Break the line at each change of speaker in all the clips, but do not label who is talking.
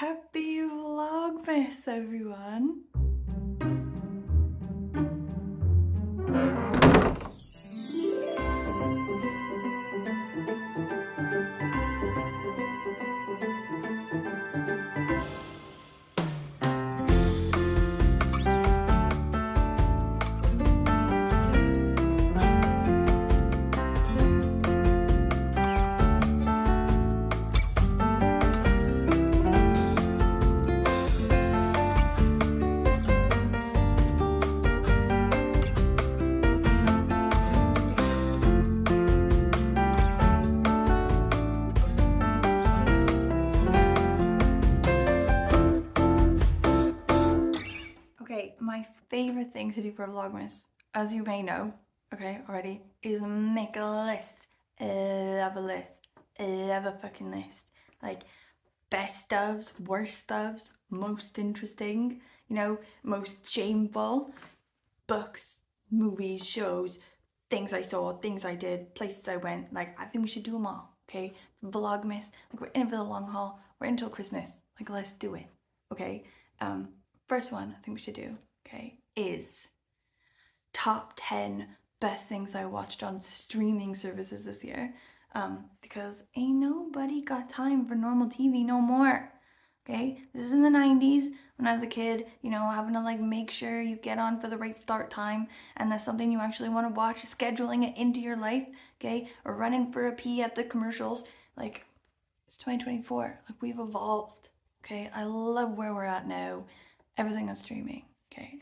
Happy Vlogmas, everyone! Okay, my favorite thing to do for Vlogmas, as you may know, okay, already, is make a list. Love a list. Love a fucking list. Like, best ofs, worst ofs, most interesting, you know, most shameful, books, movies, shows, things I saw, things I did, places I went. Like, I think we should do them all, okay? Vlogmas, like, we're in it for the long haul. We're in until Christmas. Like, let's do it, okay? First one I think we should do, okay, is top 10 best things I watched on streaming services this year. Because ain't nobody got time for normal TV no more. Okay, this is in the 90s when I was a kid, you know, having to like make sure you get on for the right start time and that's something you actually want to watch, scheduling it into your life, okay, or running for a pee at the commercials. Like, it's 2024, like we've evolved, okay? I love where we're at now. Everything on streaming, okay?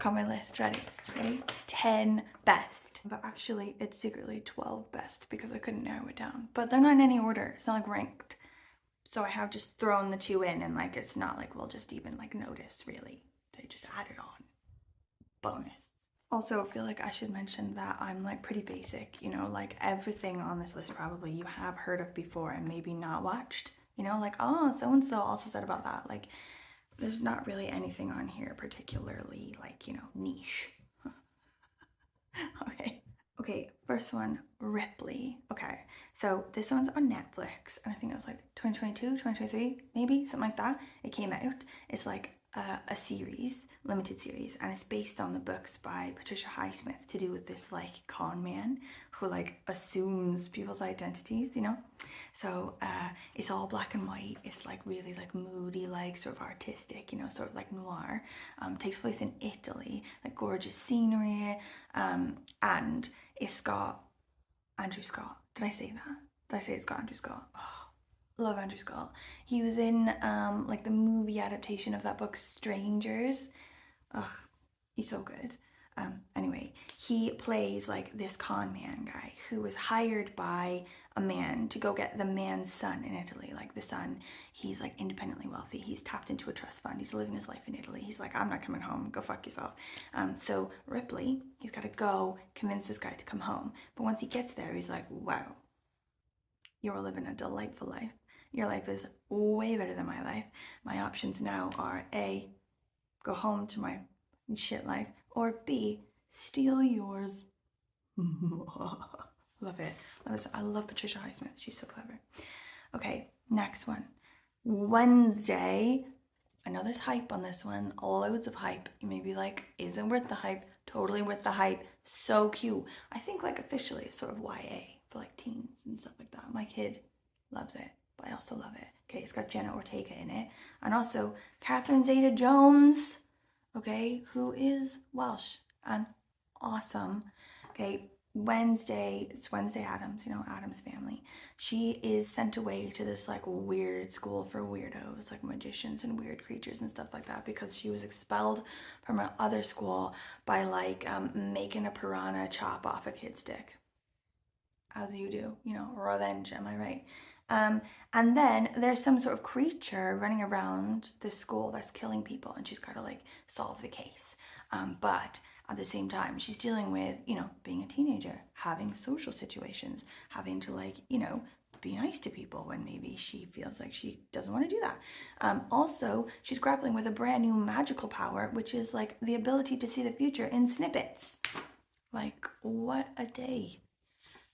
Got my list ready. Ready? 10 best. But actually, it's secretly 12 best because I couldn't narrow it down. But they're not in any order. It's not like ranked. So I have just thrown the two in and like it's not like we'll just even like notice really. They just added on. Bonus. Also, I feel like I should mention that I'm like pretty basic, you know, like everything on this list probably you have heard of before and maybe not watched. You know, like, oh, so-and-so also said about that. Like, there's not really anything on here particularly like, you know, niche. Okay, first one, Ripley. Okay, so this one's on Netflix and I think it was like 2022, 2023, maybe, something like that. It came out. It's like a series, limited series, and it's based on the books by Patricia Highsmith to do with this like con man who like assumes people's identities, you know? So it's all black and white. It's like really like moody, like sort of artistic, you know, sort of like noir. Takes place in Italy, like gorgeous scenery, and it's got Andrew Scott. Did I say that? Did I say it's got Andrew Scott? Oh, love Andrew Scott. He was in like the movie adaptation of that book Strangers. Ugh, he's so good. Anyway, he plays like this con man guy who was hired by a man to go get the man's son in Italy. Like the son, he's like independently wealthy. He's tapped into a trust fund. He's living his life in Italy. He's like, I'm not coming home. Go fuck yourself. So Ripley, he's got to go convince this guy to come home. But once he gets there, he's like, wow, you're living a delightful life. Your life is way better than my life. My options now are A, go home to my shit life, or B, steal yours. Love it. I love Patricia Highsmith. She's so clever. Okay, next one. Wednesday. I know there's hype on this one. Loads of hype. You may be like, isn't worth the hype. Totally worth the hype. So cute. I think like officially it's sort of YA for like teens and stuff like that. My kid loves it, but I also love it. Okay, it's got Jenna Ortega in it. And also Catherine Zeta-Jones, okay, who is Welsh and awesome. Okay, Wednesday, it's Wednesday Addams, you know, Addams Family. She is sent away to this like weird school for weirdos, like magicians and weird creatures and stuff like that, because she was expelled from her other school by like making a piranha chop off a kid's dick. As you do, you know, revenge, am I right? And then there's some sort of creature running around this school that's killing people, and she's got to like solve the case. But at the same time, she's dealing with, you know, being a teenager, having social situations, having to like, you know, be nice to people when maybe she feels like she doesn't want to do that. Also, she's grappling with a brand new magical power, which is like the ability to see the future in snippets. Like, what a day.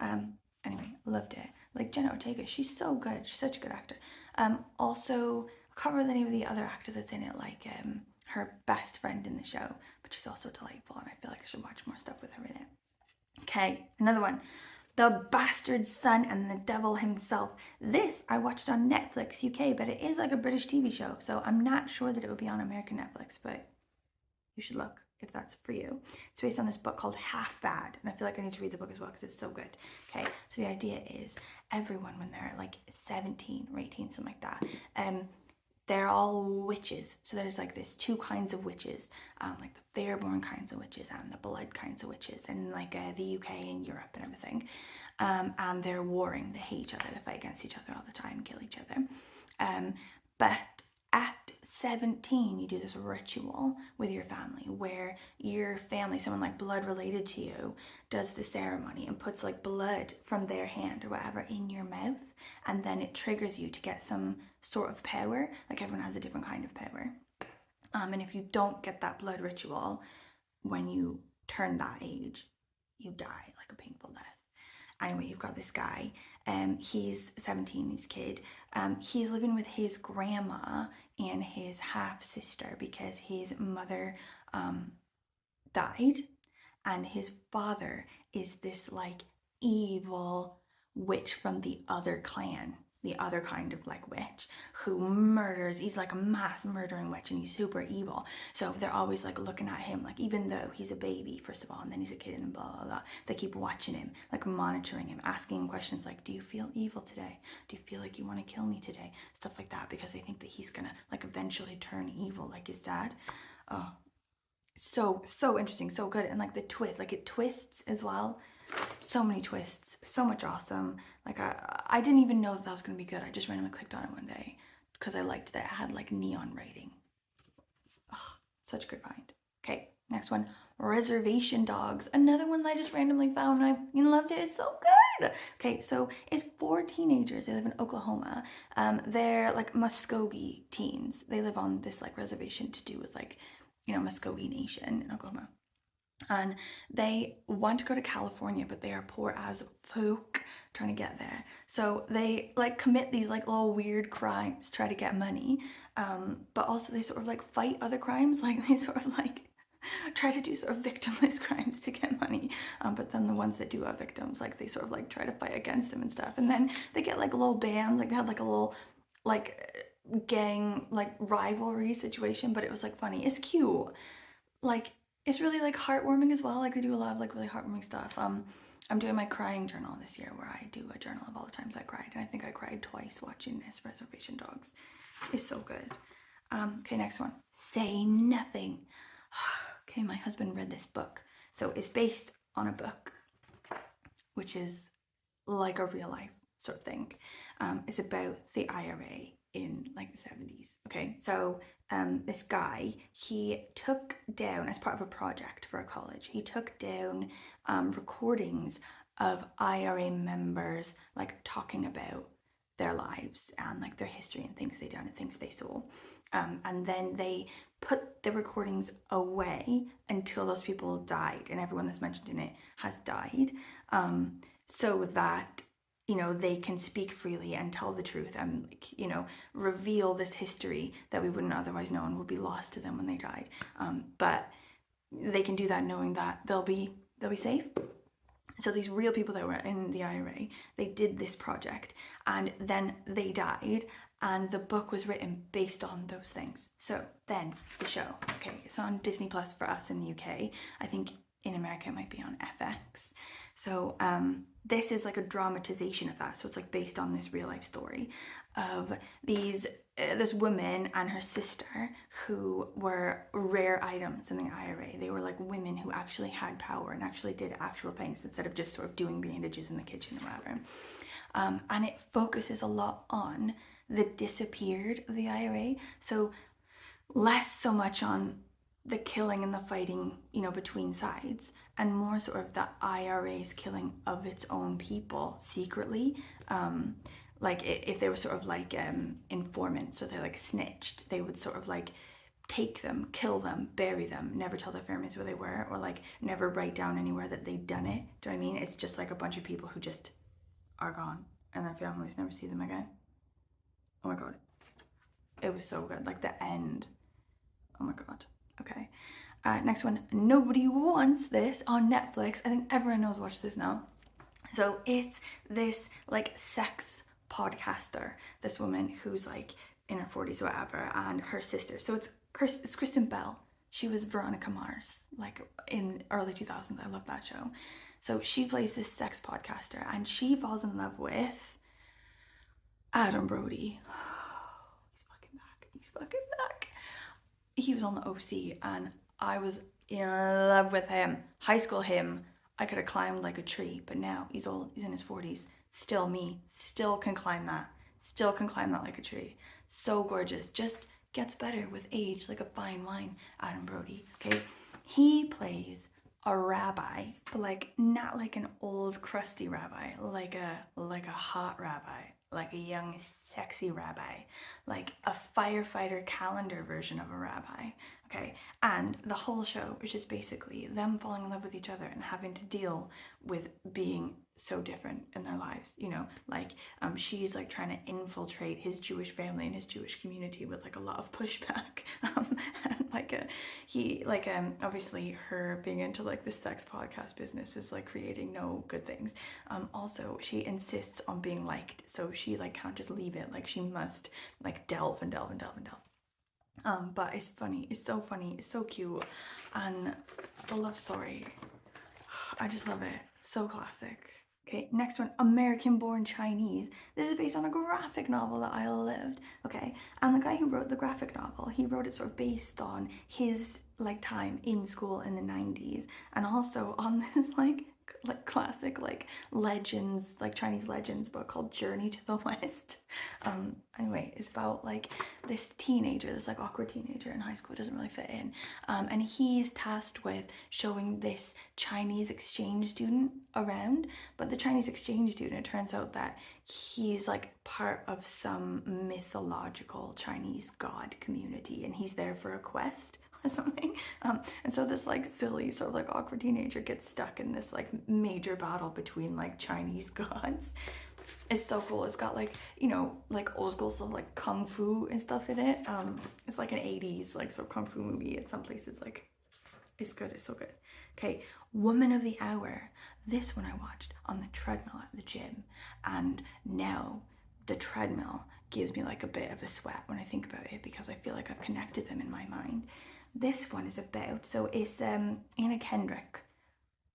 Anyway, loved it. Like Jenna Ortega, she's so good. She's such a good actor. Also, can't remember the name of the other actor that's in it, like her best friend in the show, but she's also delightful, and I feel like I should watch more stuff with her in it. Okay, another one. The Bastard Son and the Devil Himself. This I watched on Netflix UK, but it is like a British TV show, so I'm not sure that it would be on American Netflix, but you should look if that's for you. It's based on this book called Half Bad, and I feel like I need to read the book as well because it's so good. Okay, so the idea is everyone when they're like 17 or 18, something like that, they're all witches. So there's like this two kinds of witches, like the fairborn kinds of witches and the blood kinds of witches, and like the UK and Europe and everything. And they're warring, they hate each other, they fight against each other all the time, kill each other. But at 17, you do this ritual with your family where your family, someone like blood related to you, does the ceremony and puts like blood from their hand or whatever in your mouth, and then it triggers you to get some sort of power. Like everyone has a different kind of power. And if you don't get that blood ritual when you turn that age, you die like a painful death. Anyway, you've got this guy, he's 17, he's a kid, he's living with his grandma and his half-sister because his mother died, and his father is this like evil witch from the other clan, the other kind of like witch who murders. He's like a mass murdering witch and he's super evil, so they're always like looking at him, like even though he's a baby first of all and then he's a kid and then blah blah blah, they keep watching him, like monitoring him, asking him questions like, do you feel evil today, do you feel like you want to kill me today, stuff like that, because they think that he's gonna like eventually turn evil like his dad. Oh, so interesting, so good. And like the twist, like it twists as well, so many twists, so much awesome. Like I didn't even know that was gonna be good. I just randomly clicked on it one day because I liked that it had like neon writing. Oh, such a good find. Okay, next one, Reservation Dogs. Another one that I just randomly found and I loved it. It's so good. Okay, so it's 4 teenagers. They live in Oklahoma. They're like Muskogee teens. They live on this like reservation to do with like, you know, Muskogee Nation in Oklahoma. And they want to go to California, but they are poor as fuck trying to get there. So they like commit these like little weird crimes, try to get money, but also they sort of like fight other crimes, like they sort of like try to do sort of victimless crimes to get money, but then the ones that do have victims, like they sort of like try to fight against them and stuff, and then they get like little bands, like they had like a little like gang like rivalry situation, but it was like funny, it's cute, like it's really like heartwarming as well. Like they do a lot of like really heartwarming stuff. I'm doing my crying journal this year where I do a journal of all the times I cried, and I think I cried twice watching this Reservation Dogs. It's so good. Okay, next one, Say Nothing. Okay, my husband read this book. So it's based on a book, which is like a real life sort of thing. It's about the IRA in like the 70s. Okay, so this guy, he took down, as part of a project for a college, he took down recordings of IRA members like talking about their lives and like their history and things they done and things they saw. And then they put the recordings away until those people died, and everyone that's mentioned in it has died, so that, you know, they can speak freely and tell the truth and, like, you know, reveal this history that we wouldn't otherwise know and would be lost to them when they died. But they can do that knowing that they'll be safe. So these real people that were in the IRA, they did this project and then they died, and the book was written based on those things. So then the show, okay, it's on Disney Plus for us in the UK. I think in America it might be on FX. So this is like a dramatization of that. So it's like based on this real life story of this woman and her sister who were rare items in the IRA. They were like women who actually had power and actually did actual things instead of just sort of doing bandages in the kitchen or whatever. And it focuses a lot on the disappeared of the IRA. So less so much on the killing and the fighting, you know, between sides, and more sort of the IRA's killing of its own people secretly. Like if they were sort of like informants, so they like snitched, they would sort of like take them, kill them, bury them, never tell their families where they were, or like never write down anywhere that they'd done it. Do you know what I mean? It's just like a bunch of people who just are gone and their families never see them again. Oh my god. It was so good. Like the end. Oh my god. Okay. Next one. Nobody Wants This on Netflix. I think everyone knows watch this now. So it's this like sex podcaster. This woman who's like in her 40s or whatever, and her sister. So it's Kristen Bell. She was Veronica Mars, like in early 2000s. I love that show. So she plays this sex podcaster, and she falls in love with Adam Brody. He's fucking back. He's fucking back. He was on the OC, and I was in love with him. High school him, I could have climbed like a tree, but now he's in his 40s. Still me. Still can climb that. Still can climb that like a tree. So gorgeous. Just gets better with age, like a fine wine. Adam Brody. Okay, he plays a rabbi, but like not like an old crusty rabbi, like a hot rabbi, like a young sexy rabbi, like a firefighter calendar version of a rabbi. Okay, and the whole show is just basically them falling in love with each other and having to deal with being so different in their lives, you know, like she's like trying to infiltrate his Jewish family and his Jewish community with like a lot of pushback, and like obviously her being into like the sex podcast business is like creating no good things. Also she insists on being liked, so she like can't just leave it, like she must like delve and delve and delve and delve. But it's funny, it's so funny, it's so cute, and the love story, I just love it. So classic. Okay, next one, American Born Chinese. This is based on a graphic novel that I loved. Okay, and the guy who wrote the graphic novel, he wrote it sort of based on his like time in school in the 90s, and also on this like classic like legends, like Chinese legends book called Journey to the West. Anyway, it's about like this teenager, this like awkward teenager in high school, doesn't really fit in, and he's tasked with showing this Chinese exchange student around. But the Chinese exchange student, it turns out that he's like part of some mythological Chinese god community, and he's there for a quest or something. And so this like silly sort of like awkward teenager gets stuck in this like major battle between like Chinese gods. It's so cool. It's got like, you know, like old school stuff like kung fu and stuff in it. It's like an 80s like sort of kung fu movie at some places. Like it's good, it's so good. Okay, Woman of the Hour. This one I watched on the treadmill at the gym, and now the treadmill gives me like a bit of a sweat when I think about it, because I feel like I've connected them in my mind. This one is about, so it's Anna Kendrick.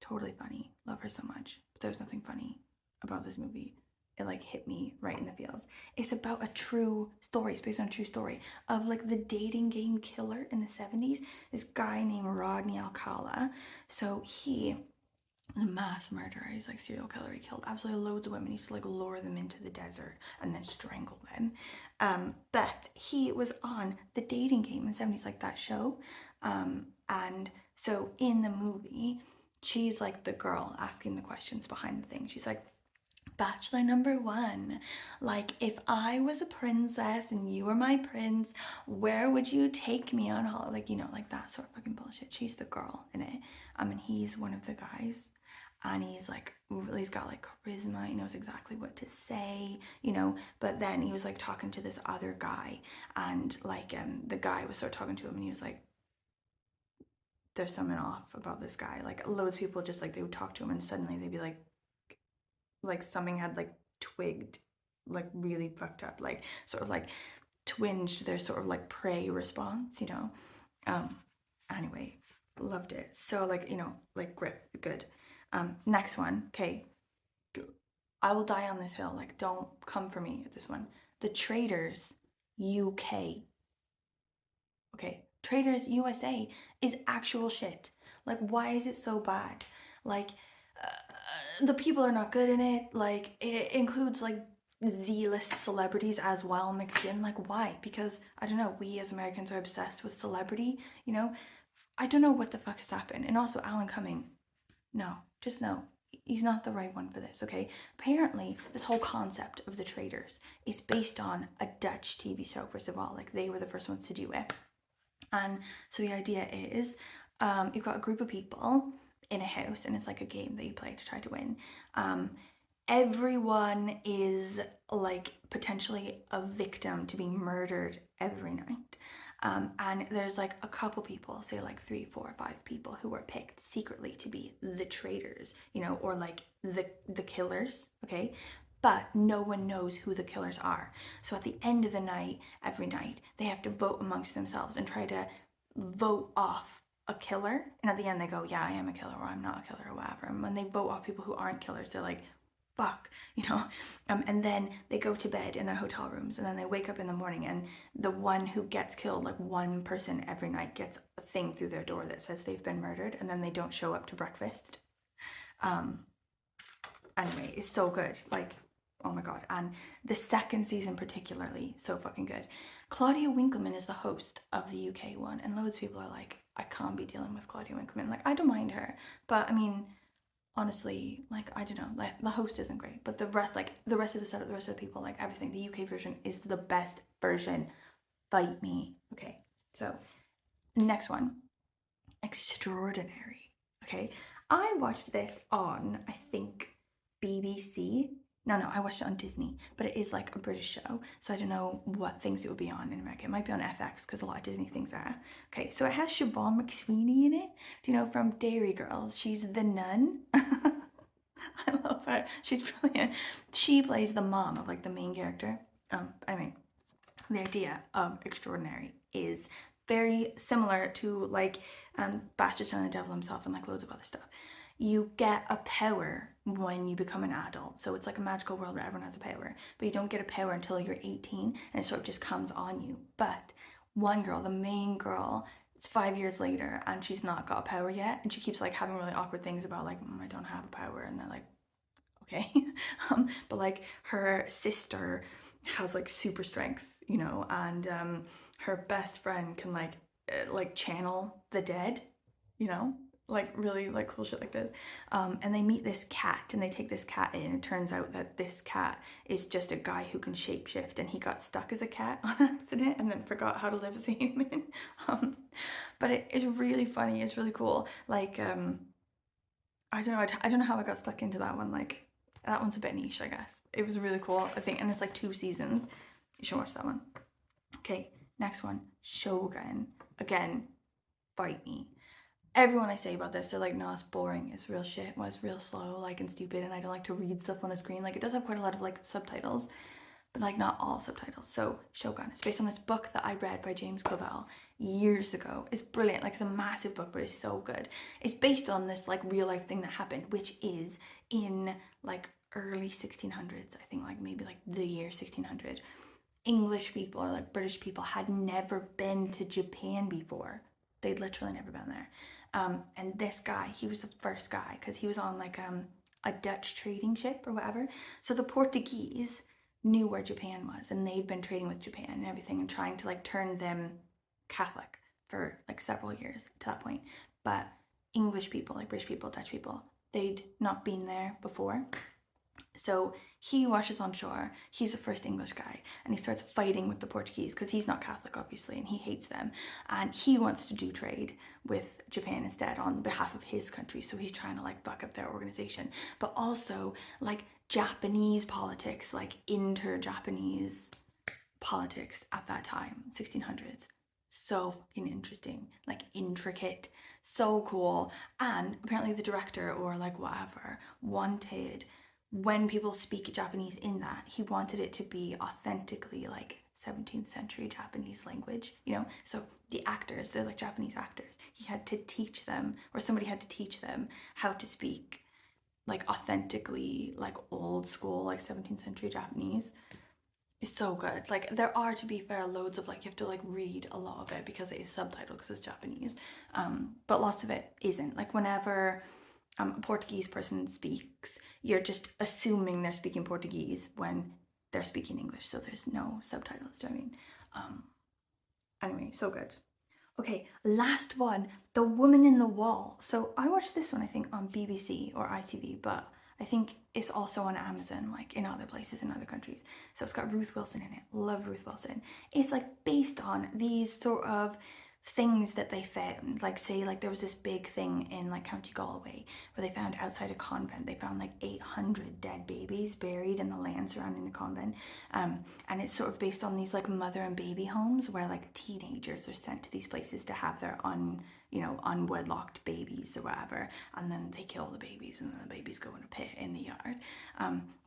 Totally funny, love her so much, but there's nothing funny about this movie. It like hit me right in the feels. It's about a true story. It's based on a true story of like the dating game killer in the 70s. This guy named Rodney Alcala. So he was a mass murderer. He's like serial killer. He killed absolutely loads of women. He used to like lure them into the desert and then strangle them. But he was on the dating game in the 70s, like that show. And so in the movie, she's like the girl asking the questions behind the thing. She's like, Bachelor number one, like if I was a princess and you were my prince, where would you take me on holiday? Like, you know, like that sort of fucking bullshit. She's the girl in it. And he's one of the guys, and he's like, he's got like charisma, he knows exactly what to say, you know. But then he was like talking to this other guy, and like the guy was sort of talking to him, and he was like, there's something off about this guy. Like loads of people just like, they would talk to him and suddenly they'd be like something had like twigged, like really fucked up, like sort of like twinged their sort of like prey response, you know. Anyway, loved it. So like, you know, like grip, good. Next one, okay, I will die on this hill, like don't come for me at this one. The Traitors UK. Okay, Traitors USA is actual shit. Like why is it so bad? Like the people are not good in it. Like it includes like Z-list celebrities as well mixed in. Like why? Because I don't know, we as Americans are obsessed with celebrity, you know. I don't know what the fuck has happened. And also Alan Cumming, no, just no, he's not the right one for this. Okay, apparently this whole concept of the Traitors is based on a Dutch TV show. First of all, like they were the first ones to do it. And so the idea is you've got a group of people in a house, and it's like a game that you play to try to win. everyone is like potentially a victim to being murdered every night. And there's like a couple people, say like 3, 4, 5 people who were picked secretly to be the traitors, you know, or like the killers, okay? But no one knows who the killers are. So at the end of the night, every night, they have to vote amongst themselves and try to vote off a killer. And at the end they go, yeah, I am a killer, or I'm not a killer, or whatever. And when they vote off people who aren't killers, they're like, fuck, you know. And then they go to bed in their hotel rooms, and then they wake up in the morning, and the one who gets killed, like one person every night, gets a thing through their door that says they've been murdered, and then they don't show up to breakfast. Anyway, it's so good, like, oh my god. And the second season particularly, so fucking good. Claudia Winkleman is the host of the UK one, and loads of people are like, I can't be dealing with Claudia Winkleman. Like, I don't mind her, but I mean, honestly, like, I don't know, like, the host isn't great, but the rest, like, the rest of the setup, the rest of the people, like, everything, the UK version is the best version. Fight me. Okay, so next one, Extraordinary. Okay, I watched this on, I think, BBC. No, I watched it on Disney, but it is like a British show, so I don't know what things it would be on in America. It might be on FX, because a lot of Disney things are. Okay, so it has Siobhan McSweeney in it. Do you know, from Dairy Girls? She's the nun. I love her. She's brilliant. She plays the mom of like the main character. I mean, the idea of Extraordinary is very similar to like Bastard Son of the Devil himself and like loads of other stuff. You get a power when you become an adult. So it's like a magical world where everyone has a power, but you don't get a power until you're 18, and it sort of just comes on you. But one girl, the main girl, it's 5 years later and she's not got a power yet, and she keeps like having really awkward things about like, I don't have a power, and they're like, okay. But like her sister has like super strength, you know, and her best friend can like channel the dead, you know, like really like cool shit like this. And they meet this cat, and they take this cat in, and it turns out that this cat is just a guy who can shapeshift, and he got stuck as a cat on accident and then forgot how to live as a human. But it's really funny, it's really cool. Like I don't know how I got stuck into that one. Like, that one's a bit niche, I guess. It was really cool, I think, and it's like 2 seasons. You should watch that one. Okay, next one, Shogun. Again, fight me. Everyone I say about this, they're like, no, it's boring, it's real shit, well, it's real slow, like, and stupid, and I don't like to read stuff on the screen. Like, it does have quite a lot of like subtitles, but like not all subtitles. So Shogun, it's based on this book that I read by James Clavell years ago. It's brilliant, like, it's a massive book, but it's so good. It's based on this like real life thing that happened, which is in like early 1600s, I think, like maybe like the year 1600. English people, or like British people, had never been to Japan before. They'd literally never been there. And this guy, he was the first guy, because he was on like a Dutch trading ship or whatever. So the Portuguese knew where Japan was, and they'd been trading with Japan and everything, and trying to like turn them Catholic for like several years to that point. But English people, like British people, Dutch people, they'd not been there before. So he washes on shore, he's the first English guy, and he starts fighting with the Portuguese, because he's not Catholic obviously, and he hates them, and he wants to do trade with Japan instead on behalf of his country. So he's trying to like fuck up their organization, but also like Japanese politics, like inter-Japanese politics at that time, 1600s. So fucking interesting, like intricate, so cool. And apparently the director, or like whatever, wanted, when people speak Japanese in that, he wanted it to be authentically like 17th century Japanese language, you know? So the actors, they're like Japanese actors. He had to teach them, or somebody had to teach them how to speak like authentically, like old school, like 17th century Japanese. It's so good. Like, there are, to be fair, loads of like, you have to like read a lot of it because it is subtitled, because it's Japanese. But lots of it isn't. Like, whenever a Portuguese person speaks, you're just assuming they're speaking Portuguese when they're speaking English, so there's no subtitles. Do you know what I mean? Anyway, so good. Okay, last one, The Woman in the Wall. So I watched this one, I think, on BBC or ITV, but I think it's also on Amazon, like in other places in other countries. So it's got Ruth Wilson in it. Love Ruth Wilson. It's like based on these sort of things that they found, like say like there was this big thing in like County Galway where they found outside a convent, they found like 800 dead babies buried in the land surrounding the convent, and it's sort of based on these like mother and baby homes where like teenagers are sent to these places to have their unwedlocked babies or whatever, and then they kill the babies and then the babies go in a pit in the yard.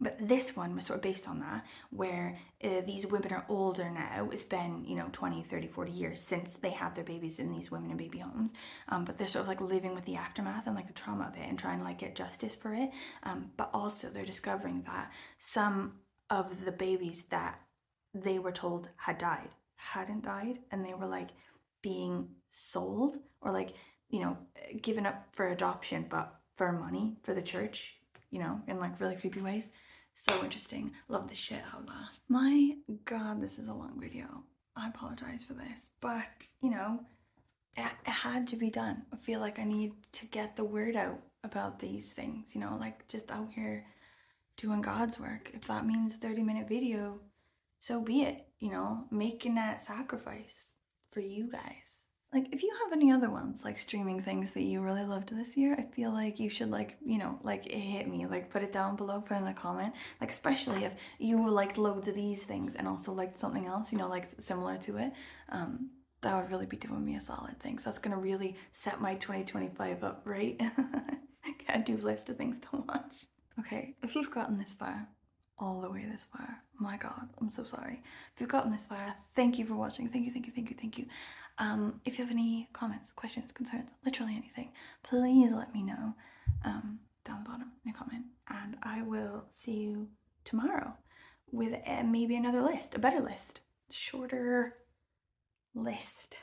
But this one was sort of based on that, where these women are older now. It's been 20, 30, 40 years since they had their babies in these women and baby homes, but they're sort of like living with the aftermath and like the trauma of it and trying to like get justice for it, but also they're discovering that some of the babies that they were told had died hadn't died, and they were like being sold or like given up for adoption, but for money for the church, in like really creepy ways. So interesting. Love the shit out of that. My god, this is a long video. I apologize for this, but it had to be done. I feel like I need to get the word out about these things, like just out here doing God's work. If that means 30-minute video, so be it, making that sacrifice for you guys. Like, if you have any other ones, like streaming things that you really loved this year, I feel like you should like hit me, like put it down below, put in a comment, like especially if you liked loads of these things and also liked something else, like similar to it. That would really be doing me a solid. Thanks. That's gonna really set my 2025 up, right? Can't do a list of things to watch. Okay, if you've gotten this far, all the way this far, my god, I'm so sorry. If you've gotten this far, thank you for watching. Thank you, thank you, thank you, thank you. If you have any comments, questions, concerns, literally anything, please let me know down the bottom in a comment, and I will see you tomorrow with maybe another list, a better list, shorter list.